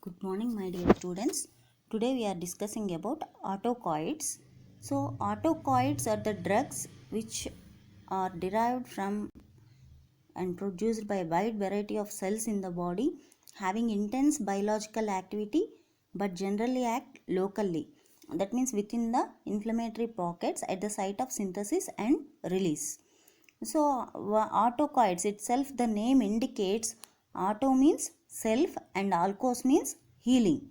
Good morning, my dear students. Today we are discussing about autocoids. So, autocoids are the drugs which are derived from and produced by a wide variety of cells in the body having intense biological activity but generally act locally. That means within the inflammatory pockets at the site of synthesis and release. So, autocoids itself, the name indicates auto means self and alkos means healing.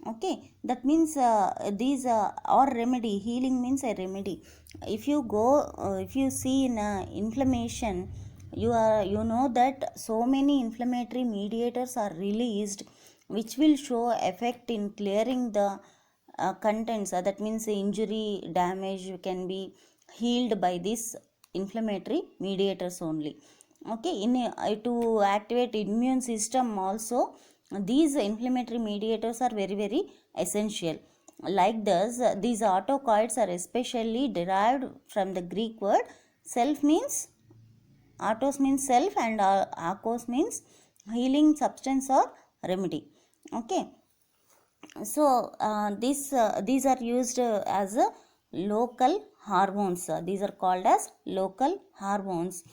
Okay, that means these or remedy. Healing means a remedy. If you see in inflammation, you know that so many inflammatory mediators are released, which will show effect in clearing the contents. That means injury damage can be healed by this inflammatory mediators only. Okay, to activate immune system also, these inflammatory mediators are very essential. Like this, these autocoids are especially derived from the Greek word self means autos means self and akos means healing substance or remedy. Okay, so these are used as local hormones. These are called as local hormones,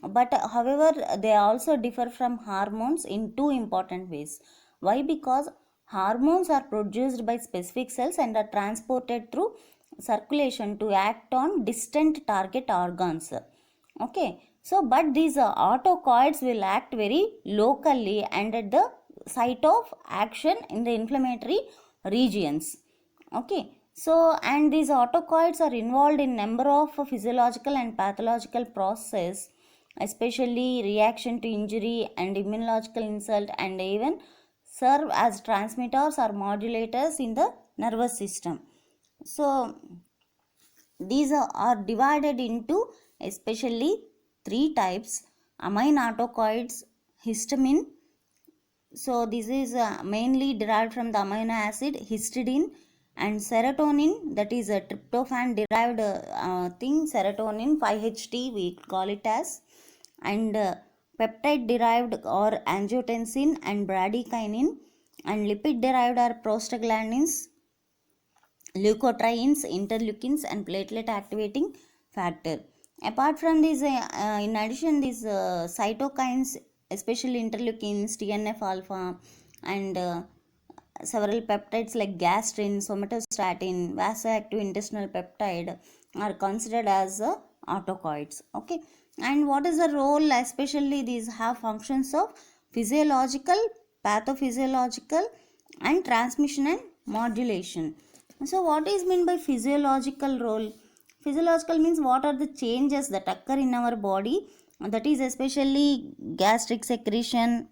but however they also differ from hormones in two important ways. Why? Because hormones are produced by specific cells and are transported through circulation to act on distant target organs. Okay, so but these autocoids will act very locally and at the site of action in the inflammatory regions. Okay, so and these autocoids are involved in number of physiological and pathological processes, especially reaction to injury and immunological insult, and even serve as transmitters or modulators in the nervous system. So these are divided into especially three types: amine autocoids, histamine. So this is mainly derived from the amino acid histidine, and serotonin, that is a tryptophan derived thing, serotonin 5-HT we call it as, and peptide derived or angiotensin and bradykinin, and lipid derived are prostaglandins, leukotrienes, interleukins, and platelet activating factor. Apart from these, in addition, these cytokines, especially interleukins, TNF alpha, and several peptides like gastrin, somatostatin, vasoactive intestinal peptide are considered as autocoids. Okay, and what is the role? Especially these have functions of physiological, pathophysiological, and transmission and modulation. So, what is meant by physiological role? Physiological means what are the changes that occur in our body, that is especially gastric secretion.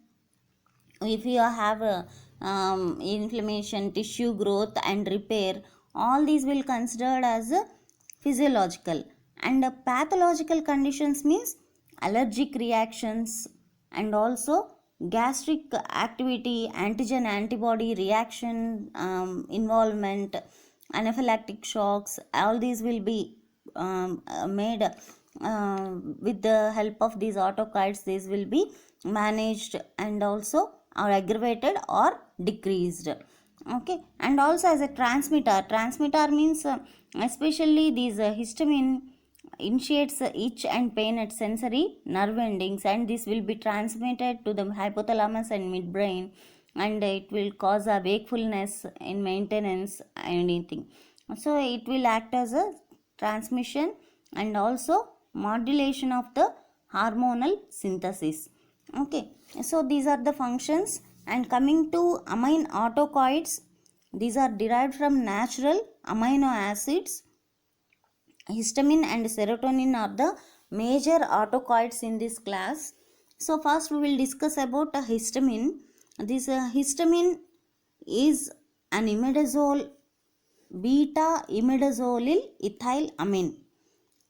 If you have a inflammation, tissue growth and repair, all these will considered as a physiological. And pathological conditions means allergic reactions, and also gastric activity, antigen antibody reaction, involvement, anaphylactic shocks. All these will be made with the help of these autocoids. These will be managed and also are aggravated or decreased. Okay, and also as a transmitter means especially these histamine initiates itch and pain at sensory nerve endings, and this will be transmitted to the hypothalamus and midbrain, and it will cause a wakefulness in maintenance anything. So it will act as a transmission and also modulation of the hormonal synthesis. Okay, so these are the functions. And coming to amine autocoids, these are derived from natural amino acids. Histamine and serotonin are the major autocoids in this class. So first we will discuss about histamine. This histamine is an imidazole, beta imidazolyl ethyl amine.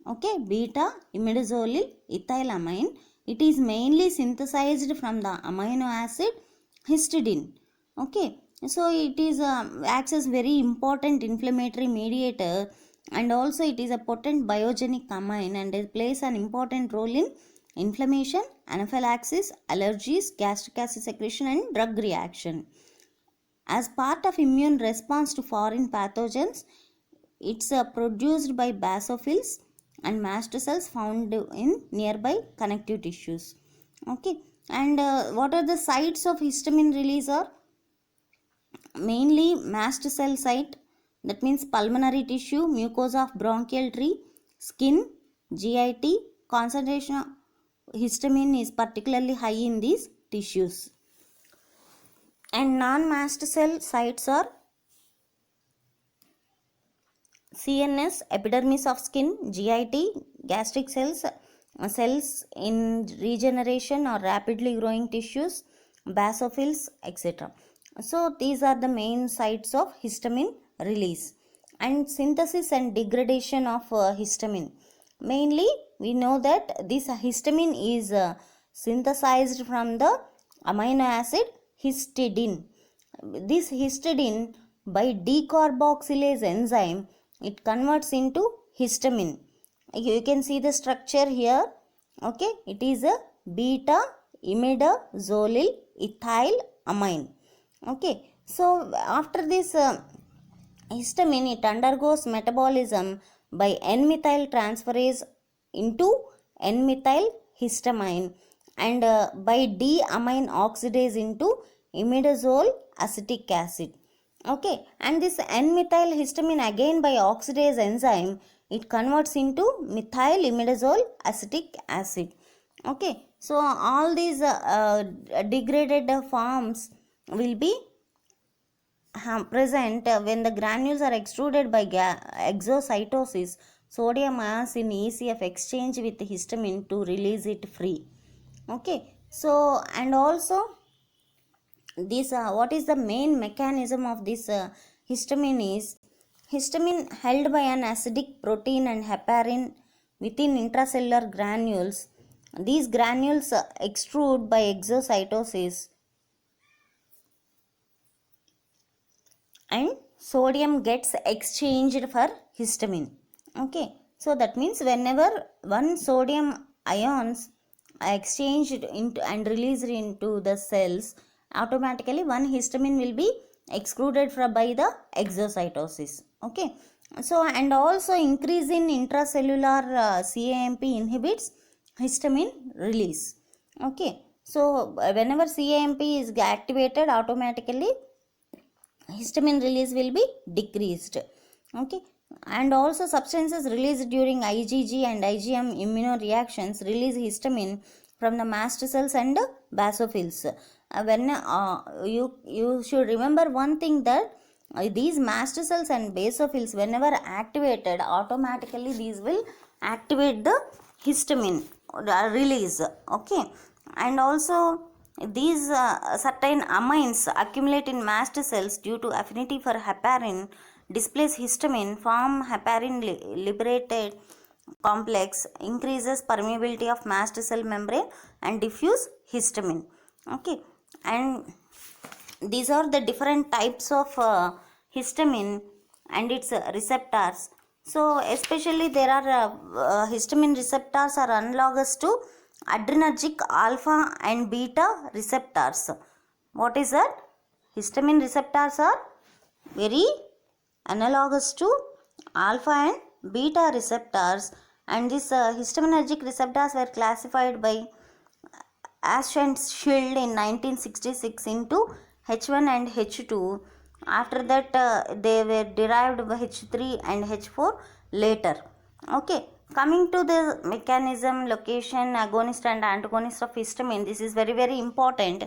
Okay, beta imidazolyl ethyl amine. It is mainly synthesized from the amino acid histidine. Okay, so it is acts as very important inflammatory mediator, and also it is a potent biogenic amine, and it plays an important role in inflammation, anaphylaxis, allergies, gastric acid secretion, and drug reaction. As part of immune response to foreign pathogens, it's produced by basophils and mast cells found in nearby connective tissues. Okay, and what are the sites of histamine release are mainly mast cell site, that means pulmonary tissue, mucosa of bronchial tree, skin, GIT. Concentration of histamine is particularly high in these tissues. And non-mast cell sites are CNS, epidermis of skin, GIT, gastric cells, cells in regeneration or rapidly growing tissues, basophils, etc. So these are the main sites of histamine release. And synthesis and degradation of histamine. Mainly we know that this histamine is synthesized from the amino acid histidine. This histidine, by decarboxylase enzyme, it converts into histamine. You can see the structure here. Okay, it is a beta imidazolyl ethyl amine. Okay, so after this histamine, it undergoes metabolism by N-methyl transferase into N-methyl histamine, and by D-amine oxidase into imidazole acetic acid. Okay, and this N-methyl histamine again by oxidase enzyme, it converts into methyl imidazole acetic acid. Okay, so all these degraded forms will be present when the granules are extruded by exocytosis. Sodium ions in ECF exchange with histamine to release it free. Okay, so and also this what is the main mechanism of this histamine is histamine held by an acidic protein and heparin within intracellular granules. These granules extrude by exocytosis, and sodium gets exchanged for histamine. Okay, so that means whenever one sodium ions are exchanged into and released into the cells, automatically one histamine will be excluded from by the exocytosis. Okay, so and also increase in intracellular CAMP inhibits histamine release. Okay, so whenever CAMP is activated, automatically histamine release will be decreased. Okay, and also substances released during IgG and IgM immunoreactions release histamine from the mast cells and basophils. When you should remember one thing, that these mast cells and basophils, whenever activated, automatically these will activate the histamine release. Okay, and also these certain amines accumulate in mast cells due to affinity for heparin, displace histamine, form heparin liberated complex, increases permeability of mast cell membrane and diffuse histamine. Okay, and these are the different types of histamine and its receptors. So especially there are histamine receptors are analogous to adrenergic alpha and beta receptors. What is that? Histamine receptors are very analogous to alpha and beta receptors, and these histaminergic receptors were classified by Ash and Schild in 1966 into H1 and H2. After that they were derived by H3 and H4 later. Okay, coming to the mechanism, location, agonist and antagonist of histamine, this is very important.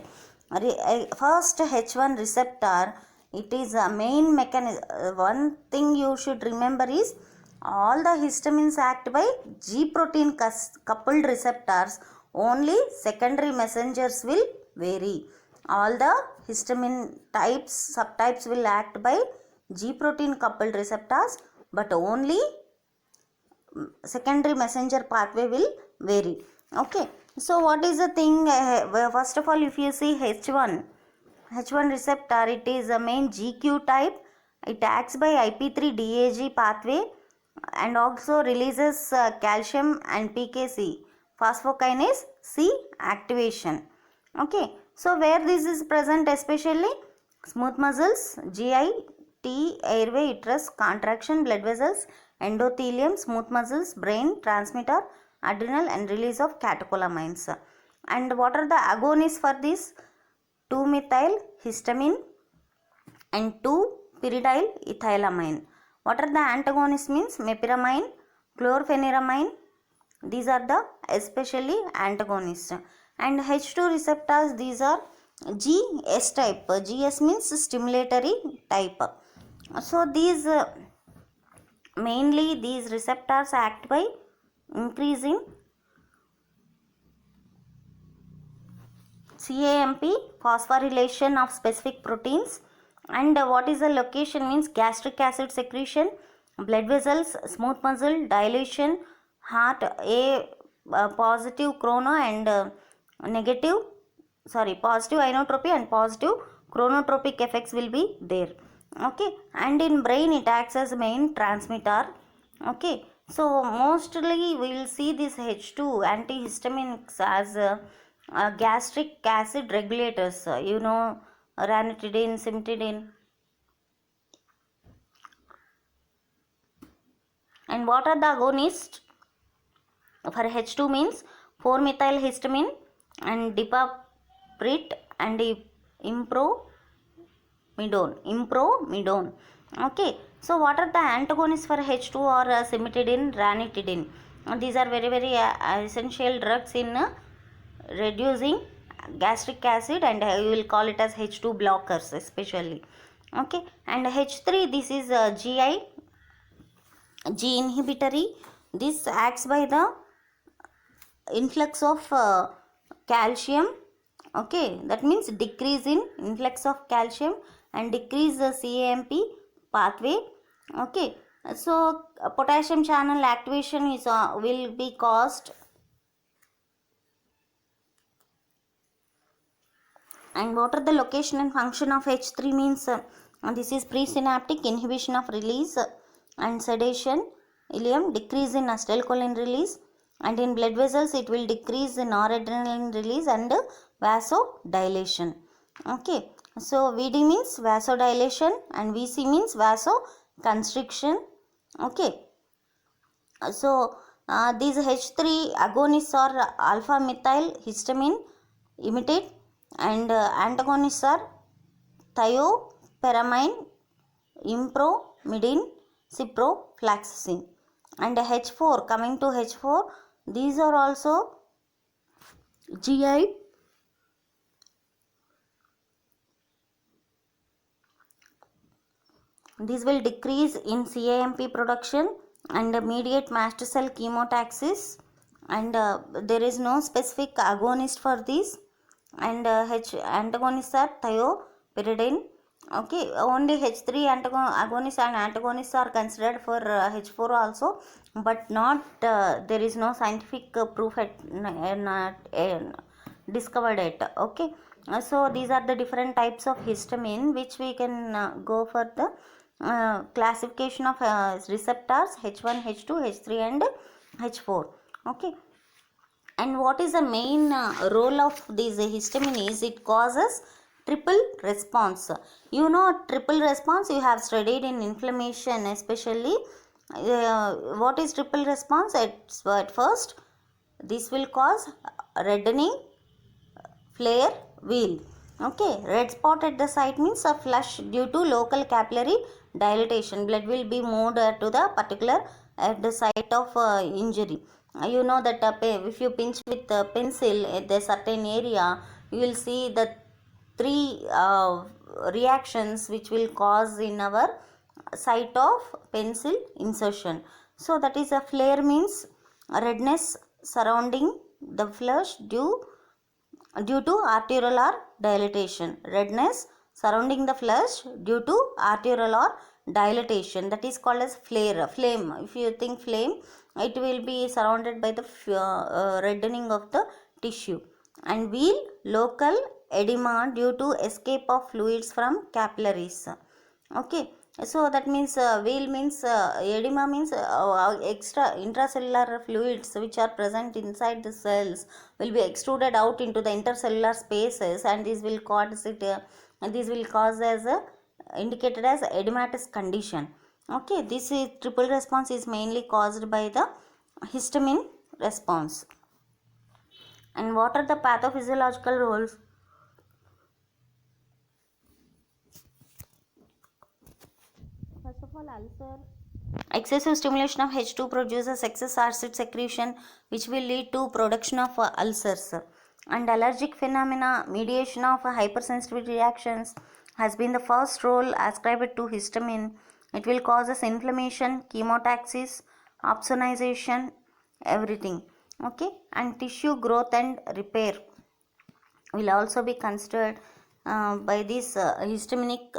First, H1 receptor, it is a main mechanism. One thing you should remember is all the histamines act by G protein coupled receptors, only secondary messengers will vary. All the histamine types, subtypes will act by G protein coupled receptors, but only secondary messenger pathway will vary. Okay, so what is the thing? First of all, if you see H1 receptor, it is a main GQ type. It acts by IP3 DAG pathway and also releases calcium and PKC, phosphokinase C activation. Okay, so where this is present especially Smooth muscles, GI, T, airway, uterus, contraction, blood vessels, endothelium, smooth muscles, brain, transmitter, adrenal, and release of catecholamines. And what are the agonists for this? 2-methyl histamine and 2-pyridyl ethylamine. What are the antagonists means? Meperamine, chlorpheniramine. These are the especially antagonists. And H2 receptors, these are GS type. GS means stimulatory type. So these mainly these receptors act by increasing CAMP, phosphorylation of specific proteins. And what is the location means? Gastric acid secretion, blood vessels, smooth muscle, dilation, heart, positive chrono and negative, positive inotropy and positive chronotropic effects will be there. Okay, and in brain it acts as main transmitter. Okay, so mostly we will see this H2 antihistaminics as gastric acid regulators, ranitidine, cimetidine. And what are the agonists for H2 means 4-methyl histamine and dipaprit and impромidone. Okay, so what are the antagonists for H2 or cimetidine, ranitidine? These are very very essential drugs in reducing gastric acid, and you will call it as H2 blockers especially. Okay, and H3, this is G inhibitory. This acts by the influx of calcium. Okay, that means decrease in influx of calcium and decrease the CAMP pathway. Okay, so potassium channel activation is will be caused. And what are the location and function of H3 means? This is presynaptic inhibition of release and sedation, ileum, decrease in acetylcholine release, and in blood vessels it will decrease in noradrenaline release and vasodilation. Okay, so VD means vasodilation and VC means vasoconstriction. Okay, so these H3 agonists are alpha methyl histamine imitate, and antagonists are thiopyramine, impromidine, ciprofloxacin. And H4, coming to H4, these are also GI, these will decrease in CAMP production and mediate mast cell chemotaxis, and there is no specific agonist for this. And H antagonists are thiopyridine. Okay, only H3 agonists and antagonists are considered for H4 also, but not there is no scientific proof discovered yet. Okay, so these are the different types of histamine which we can go for the classification of receptors H1, H2, H3 and H4. Okay, and what is the main role of this histamine is it causes triple response. Triple response you have studied in inflammation especially. What is triple response? At first this will cause reddening, flare, wheal. Okay, red spot at the site means a flush due to local capillary dilatation. Blood will be moved to the particular at the site of injury. You know that if you pinch with a pencil at a certain area, you will see the three reactions which will cause in our site of pencil insertion. So that is a flare means redness surrounding the flush due to arteriolar dilatation. Redness surrounding the flesh due to arteriolar dilatation, that is called as flame. If you think flame, it will be surrounded by the reddening of the tissue. And wheal, local edema due to escape of fluids from capillaries. Okay, so that means wheal means edema means extra intracellular fluids which are present inside the cells will be extruded out into the intercellular spaces, and this will cause it and this will cause as a indicated as edematous condition. Okay, this is triple response is mainly caused by the histamine response. And what are the pathophysiological roles? First of all, ulcer. Excessive stimulation of H2 produces excess acid secretion, which will lead to production of ulcers. And allergic phenomena, mediation of hypersensitivity reactions has been the first role ascribed to histamine. It will cause inflammation, chemotaxis, opsonization, everything. Okay, and tissue growth and repair will also be considered by this histaminic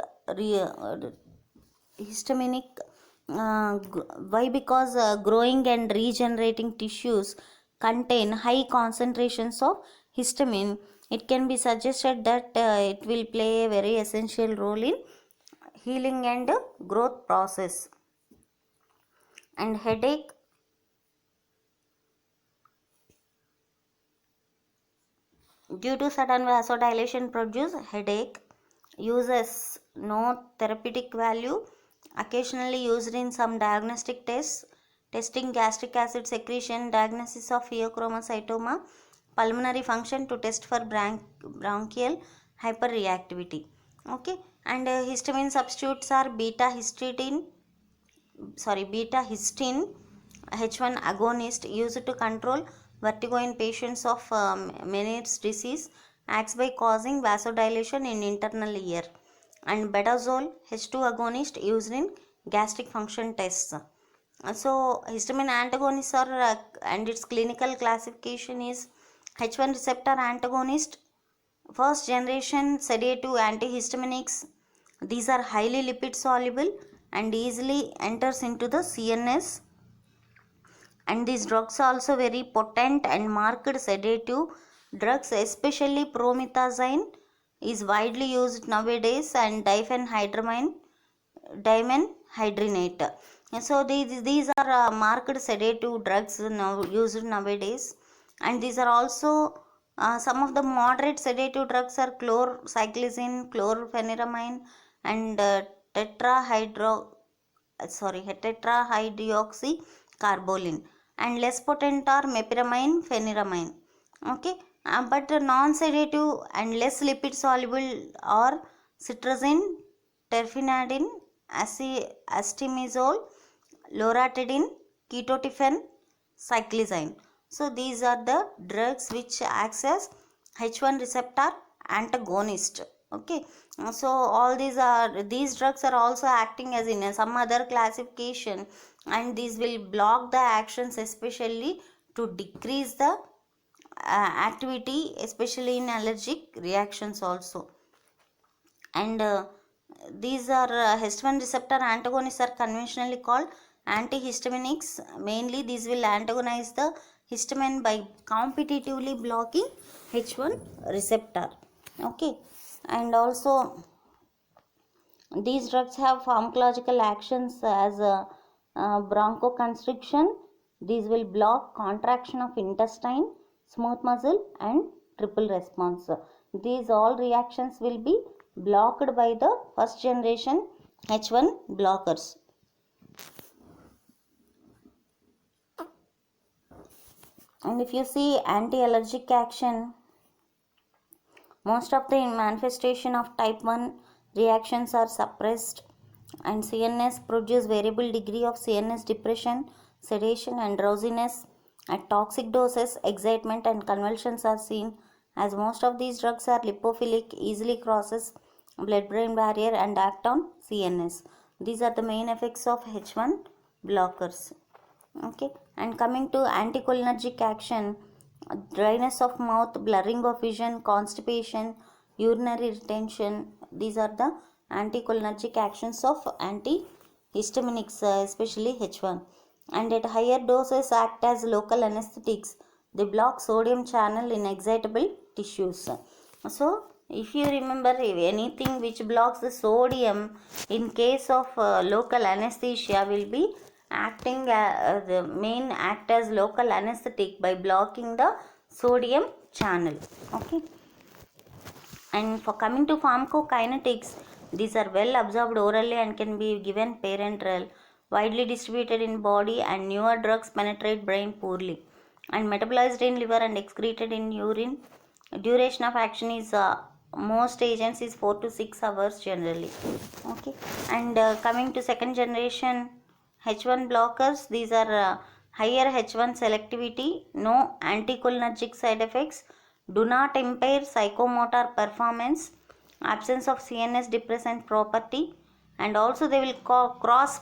why? Because growing and regenerating tissues contain high concentrations of histamine. It can be suggested that it will play a very essential role in healing and growth process. And headache, due to sudden vasodilation produce headache, uses no therapeutic value, occasionally used in some diagnostic tests, testing gastric acid secretion, diagnosis of pheochromocytoma, pulmonary function to test for bronchial hyperreactivity. Okay, and histamine substitutes are beta histine H1 agonist used to control vertigo in patients of Meniere's disease, acts by causing vasodilation in internal ear. And bedazole H2 agonist used in gastric function tests. So histamine antagonists are and its clinical classification is H1 receptor antagonist, first generation sedative antihistaminics. These are highly lipid soluble and easily enters into the CNS, and these drugs are also very potent and marked sedative drugs, especially promethazine is widely used nowadays, and dimenhydrinate. So these are marked sedative drugs now used nowadays, and these are also some of the moderate sedative drugs are chlorcyclizine, chlorpheniramine, and tetrahydroxycarbolin, and less potent are meperamine, pheniramine. Okay, but non-sedative and less lipid soluble are cetirizine, terfenadine, acetymizole, loratadine, ketotifen, cyclizine. So these are the drugs which acts as H1 receptor antagonist. Okay, so all these drugs are also acting as in some other classification, and these will block the actions, especially to decrease the activity, especially in allergic reactions also. And these are histamine receptor antagonists are conventionally called antihistaminics. Mainly these will antagonize the histamine by competitively blocking H1 receptor. Okay, and also these drugs have pharmacological actions as bronchoconstriction. These will block contraction of intestine, smooth muscle, and triple response. These all reactions will be blocked by the first generation H1 blockers. And if you see anti-allergic action, most of the manifestation of type 1 reactions are suppressed, and CNS produce variable degree of CNS depression, sedation, and drowsiness. At toxic doses, excitement and convulsions are seen, as most of these drugs are lipophilic, easily crosses blood-brain barrier and act on CNS. These are the main effects of H1 blockers. Okay, and coming to anticholinergic action, dryness of mouth, blurring of vision, constipation, urinary retention, these are the anticholinergic actions of antihistaminics, especially H1. And at higher doses act as local anesthetics. They block sodium channel in excitable tissues. So if you remember, if anything which blocks the sodium in case of local anesthesia will be acting the main act as local anesthetic by blocking the sodium channel. Okay, And for coming to pharmacokinetics, these are well absorbed orally and can be given parenteral, widely distributed in body, and newer drugs penetrate brain poorly, and metabolized in liver and excreted in urine. Duration of action is most agents is 4 to 6 hours generally. Okay, and coming to second generation H1 blockers, these are higher H1 selectivity, no anticholinergic side effects, do not impair psychomotor performance, absence of CNS depressant property, and also they will cross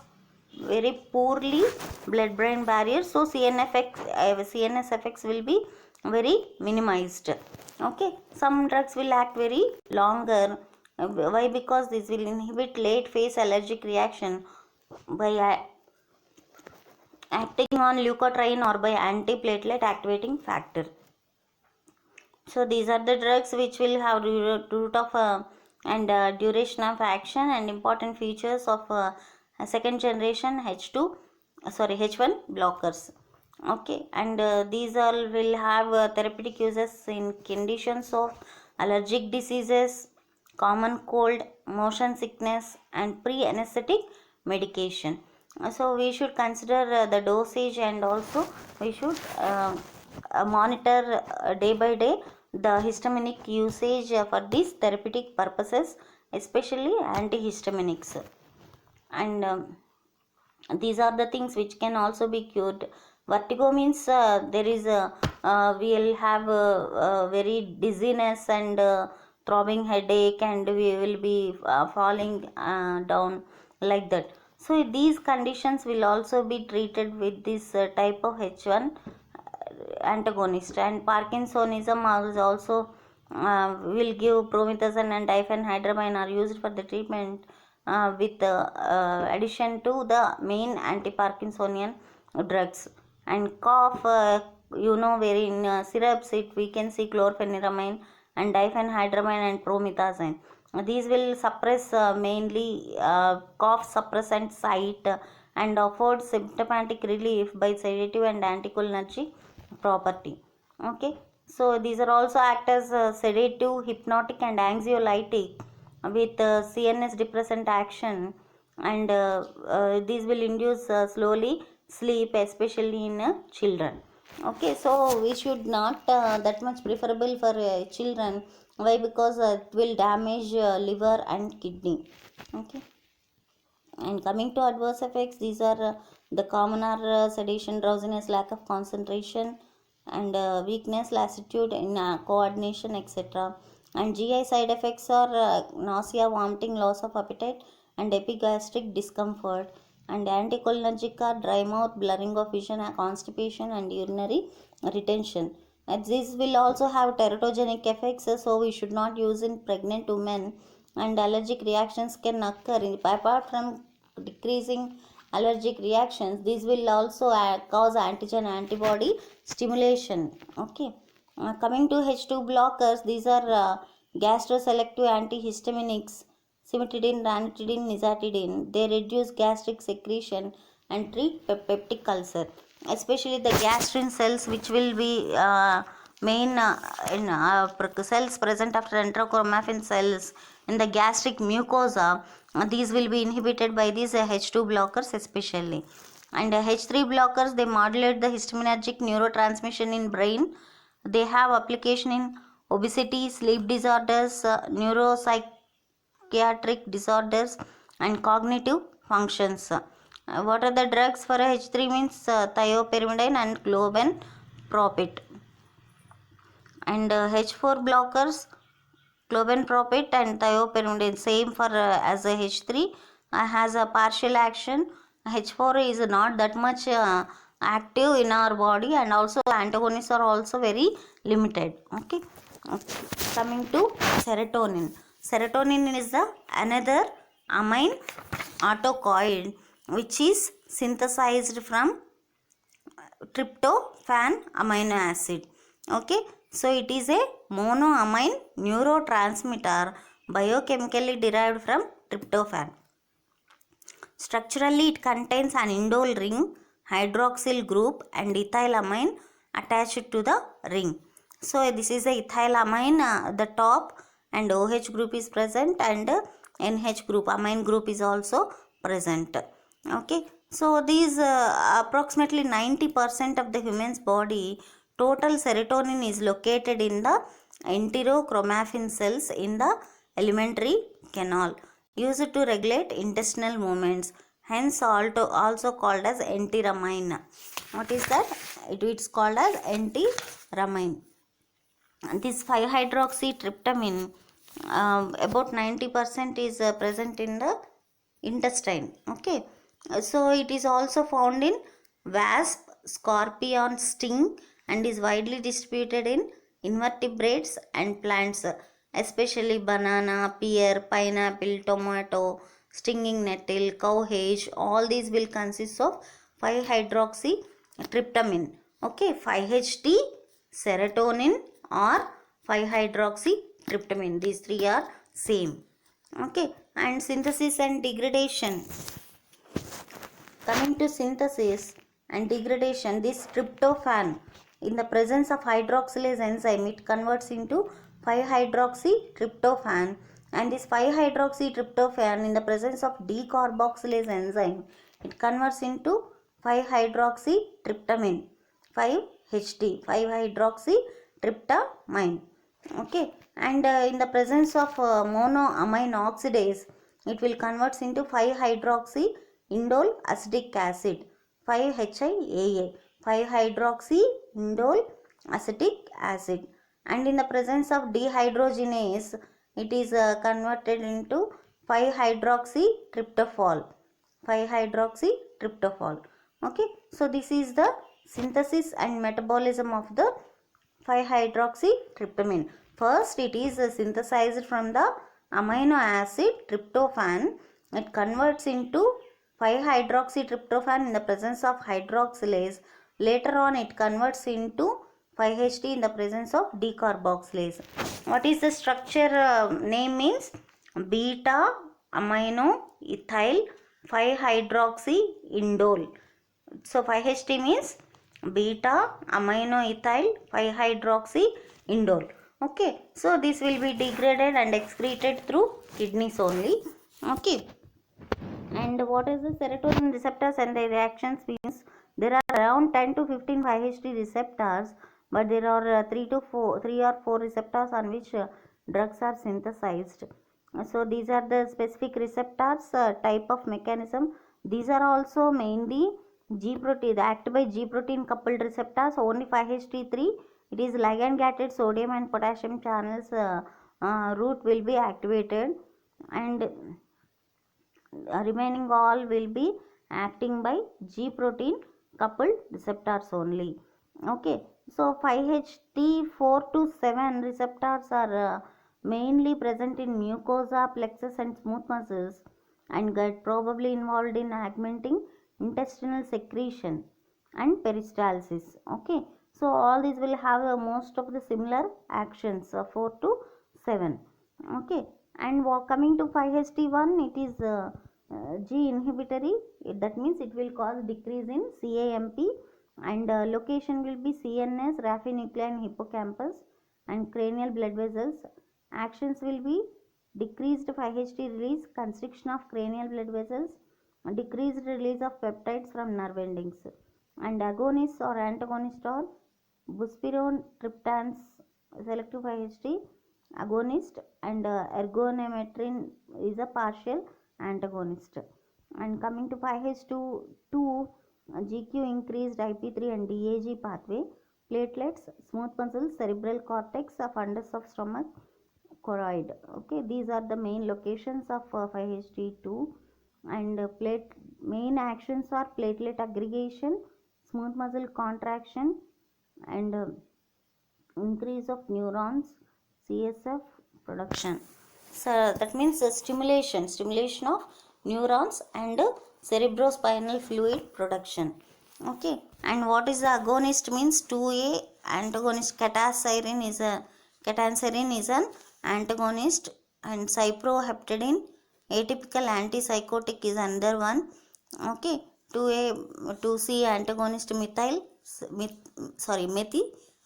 very poorly blood brain barrier, so CNS effects will be very minimized. Okay, some drugs will act very longer. Why? Because this will inhibit late phase allergic reaction by acting on leukotriene or by antiplatelet activating factor. So these are the drugs which will have route of and duration of action and important features of second generation H1 blockers. Okay, and these all will have therapeutic uses in conditions of allergic diseases, common cold, motion sickness, and pre-anesthetic medication. So we should consider the dosage, and also we should monitor day by day the histaminic usage for these therapeutic purposes, especially antihistaminics. And these are the things which can also be cured. Vertigo means there is a we'll have a very dizziness and throbbing headache, and we will be falling down like that. So these conditions will also be treated with this type of H1 antagonist. And Parkinsonism is also will give promethazine and diphenhydramine are used for the treatment with addition to the main anti-Parkinsonian drugs. And cough, where in syrups we can see chlorpheniramine and diphenhydramine and promethazine. These will suppress mainly cough suppressant site and afford symptomatic relief by sedative and anticholinergic property. Okay, so these are also act as sedative, hypnotic, and anxiolytic with CNS depressant action, and these will induce slowly sleep, especially in children. Okay, so we should not that much preferable for children. Why? Because it will damage liver and kidney. Okay, and coming to adverse effects, these are the common are sedation, drowsiness, lack of concentration, and weakness, lassitude in coordination, etc. And GI side effects are nausea, vomiting, loss of appetite, and epigastric discomfort. And anticholinergic are dry mouth, blurring of vision, constipation, and urinary retention. And this will also have teratogenic effects, so we should not use in pregnant women. And allergic reactions can occur apart from decreasing allergic reactions. These will also cause antigen antibody stimulation. Okay, coming to H2 blockers, these are gastroselective antihistaminics, cimetidine, ranitidine, nizatidine. They reduce gastric secretion and treat peptic ulcer, especially the gastrin cells, which will be main in cells present after enterochromaffin cells in the gastric mucosa. These will be inhibited by these H2 blockers especially. And H3 blockers, they modulate the histaminergic neurotransmission in brain. They have application in obesity, sleep disorders, neuropsychiatric disorders, and cognitive functions. What are the drugs for H3 means thiopyrimidine and clobenpropate. And H4 blockers, clobenpropate and thiopyrimidine, same for as a H3 has a partial action. H4 is not that much active in our body, and also antagonists are also very limited. Okay, coming to serotonin. Serotonin is the another amine autocoid which is synthesized from tryptophan amino acid. Okay, so it is a monoamine neurotransmitter biochemically derived from tryptophan. Structurally, it contains an indole ring, hydroxyl group, and ethylamine attached to the ring. So this is a ethylamine, the top, and OH group is present, and NH group, amine group is also present. Okay, so these approximately 90% of the human's body total serotonin is located in the enterochromaffin cells in the alimentary canal, used to regulate intestinal movements, hence also called as enteramine. What is that? It's called as enteramine. This 5-hydroxytryptamine, about 90% is present in the intestine. Okay, so it is also found in wasp, scorpion, sting, and is widely distributed in invertebrates and plants, especially banana, pear, pineapple, tomato, stinging nettle, cowhage. All these will consist of 5-hydroxytryptamine. Okay, 5-HT, serotonin, or 5-hydroxytryptamine. These three are same. Okay, and synthesis and degradation. Coming to synthesis and degradation, this tryptophan, in the presence of hydroxylase enzyme, it converts into 5-hydroxytryptophan, and this 5-hydroxytryptophan, in the presence of decarboxylase enzyme, it converts into 5-hydroxytryptamine, 5-HT, 5-hydroxytryptamine. Okay, and in the presence of monoamine oxidase, it will converts into 5-hydroxy indole acetic acid, 5-HIAA, 5-hydroxy indole acetic acid, and in the presence of dehydrogenase, it is converted into 5-hydroxytryptophan, 5-hydroxytryptophan. Okay, so this is the synthesis and metabolism of the 5-hydroxytryptamine. First, it is synthesized from the amino acid tryptophan. It converts into 5-hydroxytryptophan in the presence of hydroxylase. Later on, it converts into 5-HT in the presence of decarboxylase. What is the structure name means? Beta amino ethyl 5-hydroxy indole. So 5-HT means beta amino ethyl 5-hydroxy indole. Okay, so this will be degraded and excreted through kidneys only. Okay, and what is the serotonin receptors and their reactions means? There are around 10 to 15 5-HT receptors, but there are 3 or 4 receptors on which drugs are synthesized. So these are the specific receptors, type of mechanism. These are also mainly G protein, act by G protein coupled receptors. Only 5-HT3, it is ligand gated sodium and potassium channels route will be activated, and remaining all will be acting by G protein coupled receptors only. Okay, so 5-HT4 to 7 receptors are mainly present in mucosa, plexus, and smooth muscles, and get probably involved in augmenting intestinal secretion and peristalsis. Okay, so all these will have most of the similar actions, 4 to 7. Okay, and coming to 5-HT1, it is G inhibitory. That means it will cause decrease in CAMP, and location will be CNS, raphe and hippocampus, and cranial blood vessels. Actions will be decreased 5-HT release, constriction of cranial blood vessels, decreased release of peptides from nerve endings, and agonists or antagonists are buspirone triptans, selective 5-HT agonist, and ergonometrin is a partial antagonist. And coming to 5-H2, GQ increased IP3 and DAG pathway, platelets, smooth muscles, cerebral cortex, fundus of stomach, choroid. Okay, these are the main locations of 5-HT2, and main actions are platelet aggregation, smooth muscle contraction, and increase of neurons, CSF production. So that means stimulation of neurons and cerebrospinal fluid production. Okay, and what is the agonist means? 2A antagonist, catanserin is an antagonist, and cyproheptadine atypical antipsychotic is another one. Okay, 2C antagonist methyl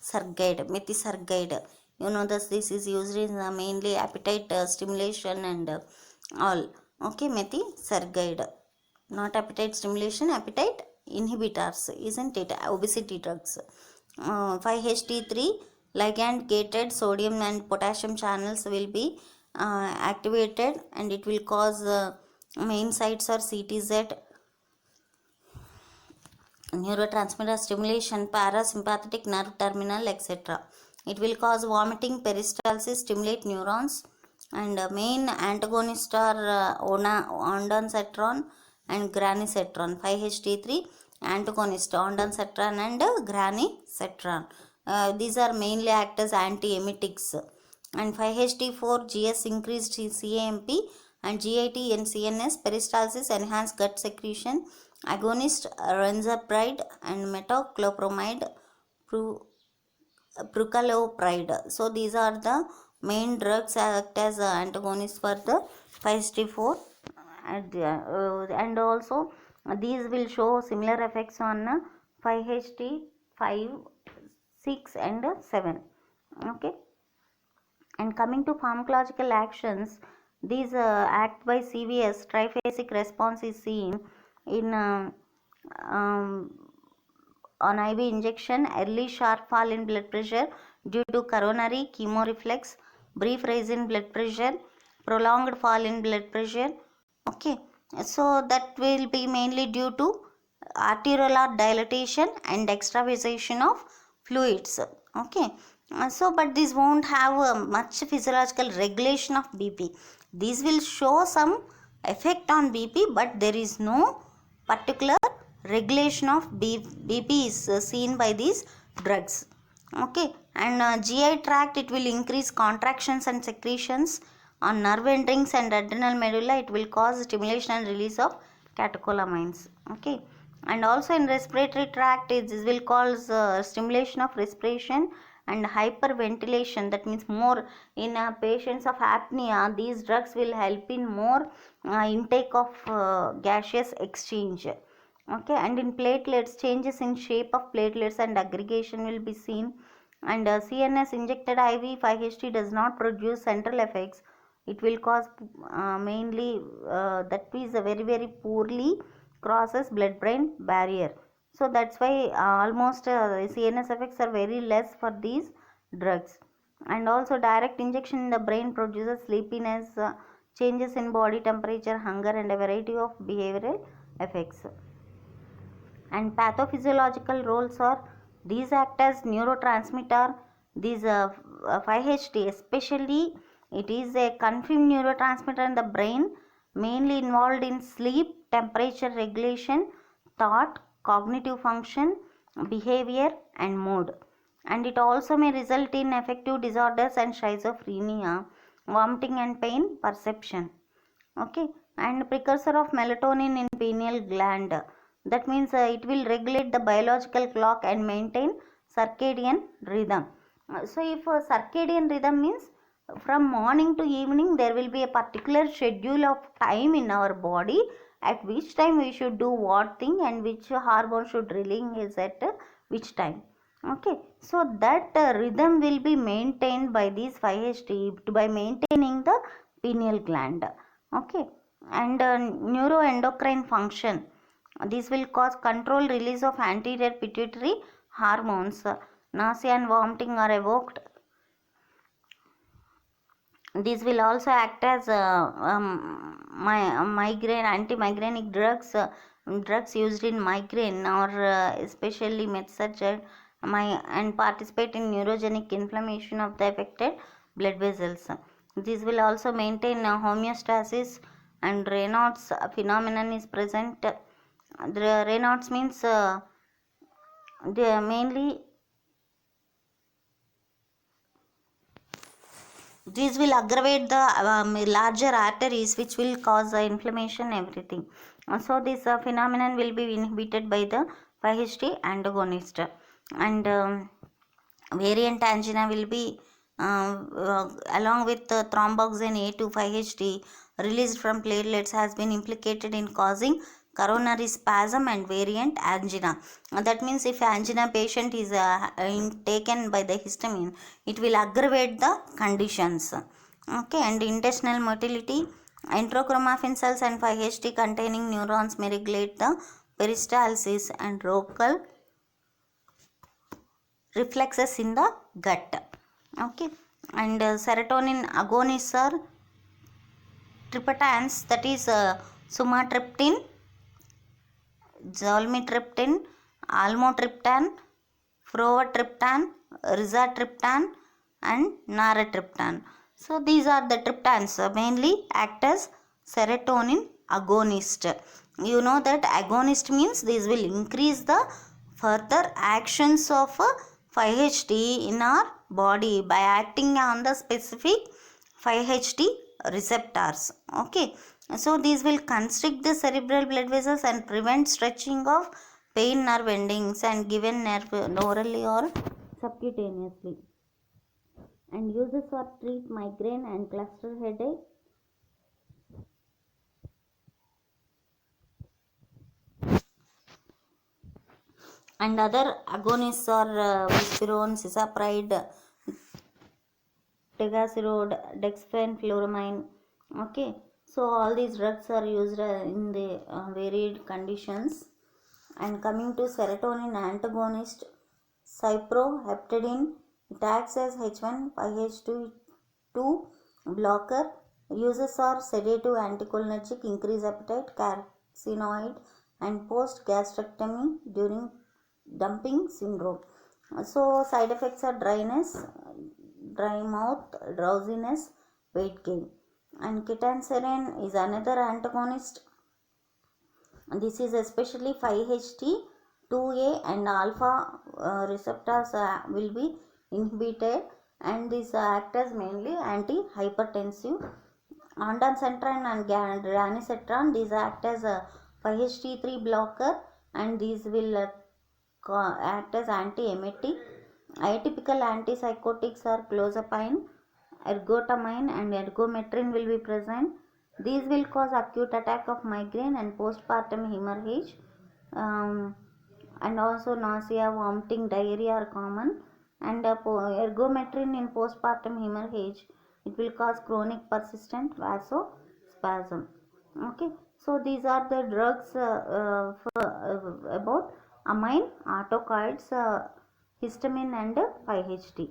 methysergide. You know this is used in mainly appetite stimulation and all. Okay, methotrexate, not appetite stimulation, appetite inhibitors, isn't it? Obesity drugs. 5-HT3 ligand gated sodium and potassium channels will be activated, and it will cause main sites or CTZ, neurotransmitter stimulation, parasympathetic nerve terminal, etc. It will cause vomiting, peristalsis, stimulate neurons, and main antagonists are ondansetron and granisetron. 5-HT3 antagonist, ondansetron and granisetron. These are mainly act as antiemetics. And 5-HT4 GS increased CAMP, and GIT and CNS peristalsis, enhanced gut secretion, agonist renzapride and metoclopramide, prucalopride. So these are the main drugs act as antagonists for the 5-HT4, and also these will show similar effects on 5-HT5, 6 and 7. Okay, and coming to pharmacological actions, these act by CVS. Triphasic response is seen in um, on IV injection, early sharp fall in blood pressure due to coronary chemoreflex, brief rise in blood pressure, prolonged fall in blood pressure. Okay, so that will be mainly due to arteriolar dilatation and extravasation of fluids. Okay, so but this won't have much physiological regulation of BP. These will show some effect on BP, but there is no particular regulation of BP is seen by these drugs. Okay, and GI tract, it will increase contractions and secretions. On nerve endings and adrenal medulla, it will cause stimulation and release of catecholamines. Okay, and also in respiratory tract, this will cause stimulation of respiration and hyperventilation. That means more in patients of apnea, these drugs will help in more intake of gaseous exchange. Okay, and in platelets, changes in shape of platelets and aggregation will be seen. And CNS injected IV 5-HT does not produce central effects. It will cause mainly that is a very poorly crosses blood brain barrier. So that's why almost CNS effects are very less for these drugs. And also direct injection in the brain produces sleepiness, changes in body temperature, hunger, and a variety of behavioral effects. And pathophysiological roles are, these act as neurotransmitter. These 5-HT especially, it is a confirmed neurotransmitter in the brain, mainly involved in sleep, temperature regulation, thought, cognitive function, behavior, and mood. And it also may result in affective disorders and schizophrenia, vomiting and pain perception. Okay, and precursor of melatonin in pineal gland. That means it will regulate the biological clock and maintain circadian rhythm. So if circadian rhythm means from morning to evening, there will be a particular schedule of time in our body at which time we should do what thing and which hormone should release at which time. Okay, so that rhythm will be maintained by these 5-HT by maintaining the pineal gland. Okay, and neuroendocrine function, this will cause controlled release of anterior pituitary hormones. Nausea and vomiting are evoked. This will also act as migraine, anti-migrainic drugs, drugs used in migraine, or especially methotrexate, and participate in neurogenic inflammation of the affected blood vessels. This will also maintain homeostasis, and Raynaud's phenomenon is present. The Raynaud's means mainly this will aggravate the larger arteries, which will cause inflammation, everything. So this phenomenon will be inhibited by the 5-HT antagonist. And variant angina will be along with thromboxane A2 5-HT released from platelets has been implicated in causing coronary spasm and variant angina. That means if angina patient is taken by the histamine, it will aggravate the conditions. Okay, and intestinal motility, enterochromaffin cells and 5-HT containing neurons may regulate the peristalsis and local reflexes in the gut. Okay, and serotonin agonists are triptans, that is sumatriptan, zolmitriptan, almotriptan, frovatriptan, rizatriptan, and naratriptan. So these are the triptans, mainly act as serotonin agonist. You know that agonist means this will increase the further actions of 5-HT in our body by acting on the specific 5-HT receptors. Okay, so these will constrict the cerebral blood vessels and prevent stretching of pain nerve endings and given nerve orally or subcutaneously, and uses for treat migraine and cluster headache. And other agonists are buspirone, cisapride, tegaserode, dexphenfluramine. Okay, so all these drugs are used in the varied conditions. And coming to serotonin antagonist, cyproheptadine, it acts as H1-5H2 blocker. Uses are sedative, anticholinergic, increase appetite, carcinoid, and post gastrectomy during dumping syndrome. So side effects are dryness, dry mouth, drowsiness, weight gain. And ketanserin is another antagonist. This is especially 5-HT, 2A and alpha receptors will be inhibited, and these act as mainly antihypertensive. Ondansetron and granisetron, these act as a 5-HT3 blocker, and these will act as anti-emetic. Atypical antipsychotics are clozapine, ergotamine, and ergometrin will be present. These will cause acute attack of migraine and postpartum hemorrhage, and also nausea, vomiting, diarrhea are common. And ergometrin in postpartum hemorrhage, it will cause chronic persistent vasospasm. Okay, so these are the drugs about amine, autocoids, histamine, and 5-HT.